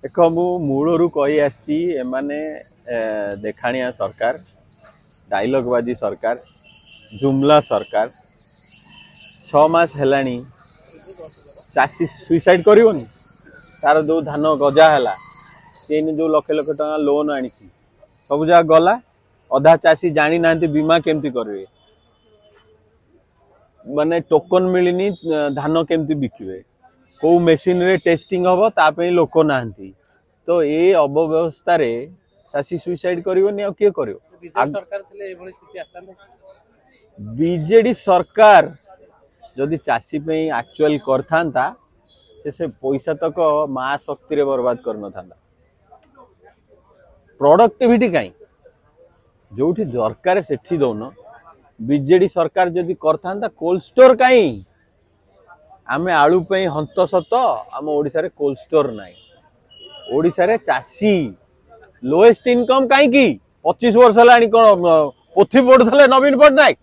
देख मु मूलरू कही आसी एमाने देखाणिया सरकार डायलॉगबाजी सरकार जुमला सरकार 6 मास हेलानी चाषी सुइसाइड करिवनी तार जो धान गजा है सी जो लक्ष लक्ष टका लोन आनी सब जगह गला अधा चाषी जानी ना बीमा केमती करेंगे माने टोकन मिलनी धान केमती बिकिबे को मेसीन रे टेस्टिंग हम तापे लोक ना तो ये अव्यवस्था चाषी सुइसाइड करनी आ किए कर बीजेडी सरकार जदि चाषी पे एक्चुअल करथांता से पैसा तक माँ शक्ति रे बर्बाद करन थांता प्रोडक्टिविटी कहीं जो दरकार सेठी दौन बीजेडी सरकार जदि करथांता कोल्ड स्टोर कहीं आमे आलू पे हंत सत आम ओडिशा रे कोल्ड स्टोर नाई ओडिशा रे चाषी लोएस्ट इनकम कहीं 25 वर्ष है कौन पोथी पढ़ुले नवीन पट्टनायक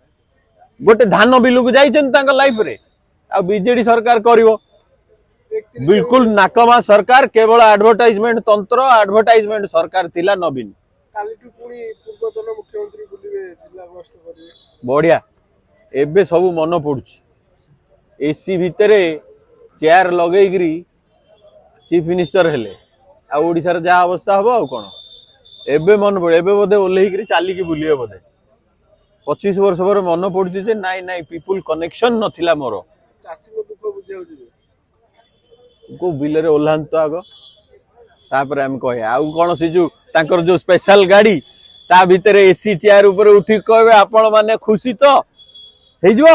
गोटे धान बिलू जाइछन लाइफ रे आ बीजेडी सरकार करिवो बिल्कुल नाकमा सरकार केवल एडवर्टाइजमेंट तंत्र एडवर्टाइजमेंट सरकार थिला नवीन बढ़िया एबे सब मन पड़ुछि एसी भितरे चेयर लगेगिरी चीफ मिनिस्टर हेले आ ओडिसा रे जा अवस्था हबो आ कोन एबे मन पड़े एबे बोधे ओल्हेगिरी चालिकी बुलिए बोधे 25 वर्ष पर मन पड़ुछि जे नाई नाई पीपुल कनेक्शन नथिला मोर को बिल रे ओल्हान तो आगो तापर हम कहे आउ कोन से जो तांकर जो स्पेशल गाड़ी ता भीतर एसी चेयर ऊपर उठी कहबे आपण माने खुशी तो हे जो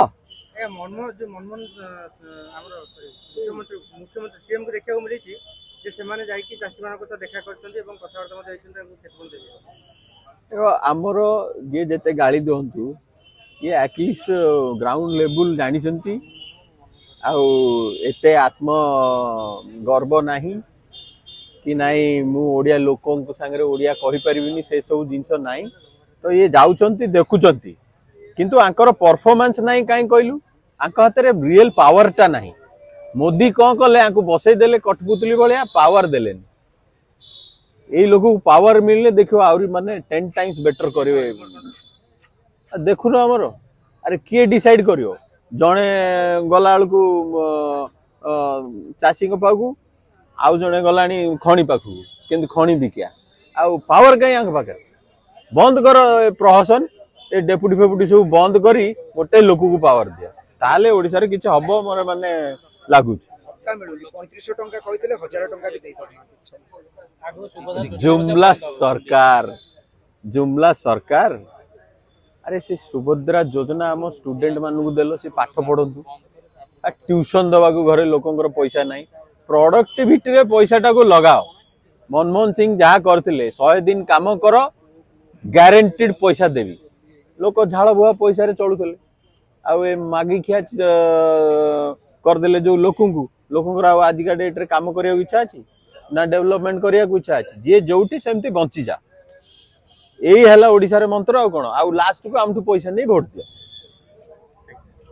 मनमोहन जो मनमोहन हमर मुख्यमंत्री सीएम को देखा मिली जे से माने जाई कि चासी मानको तो देखा करछन एवं कथावार्ता मध्ये आइछन केतबन देबे आमर जे जते गाड़ी दोंतु ये एटलिस्ट ग्राउंड लेवल जानी संती आउ एते आत्म गर्व नाही कि नाई मु ओडिया लोकों संगे ओडिया कहि परिबिनी से सब जिंस नाही तो ये जाउचंती देखुचंती किंतु आंकर परफॉर्मेंस नाही काई कहलु आंक हाथ में रियल पावर टा नाही मोदी कौन कले आंको बसई देले कठपुतली भाया पावर देले यही लोक पावर मिलने देखो आउरी माने 10 टाइम्स बेटर करिवे देखुन हमर अरे किए डिसाइड करियो जणे गला को चाषी पाखु आउ जणे गलानी खणी पाखु किंतु खणी बिकिया आउ पावर कहीं आंक पाखे बंद कर प्रहसन ए डेपुटी फेपुटी सब बंद करी गोटे लोक को पावर दिया ताले ओडिसा रे किछ हबो मोर माने लागुच 3500 टंका कहितले 1000 टंका भी देई परना जुमला सरकार अरे से सुभद्रा योजना आम स्टूडेंट मानू देलो से पाठ पढ़ंतु आ ट्यूशन दवा को घरे लोकंकर पैसा नाही प्रोडक्टिविटी रे पैसा टाको लगाओ मनमोहन सिंह जहाँ करथिले 100 दिन काम कर गारंटीड पैसा देवी लोक झाड़ बुआ पैसा रे चलुथले आ ए मागी खिया करदेले जो लोकंकर आजिका डेट रे काम करिया इच्छा अछि ना डेवलपमेंट करिया इच्छा अछि जे जोठी सेमती बंची जा यही है ओडिशा रे मंत्र आ कोन आ लास्ट को आमठू पैसा नहीं भोट दिया।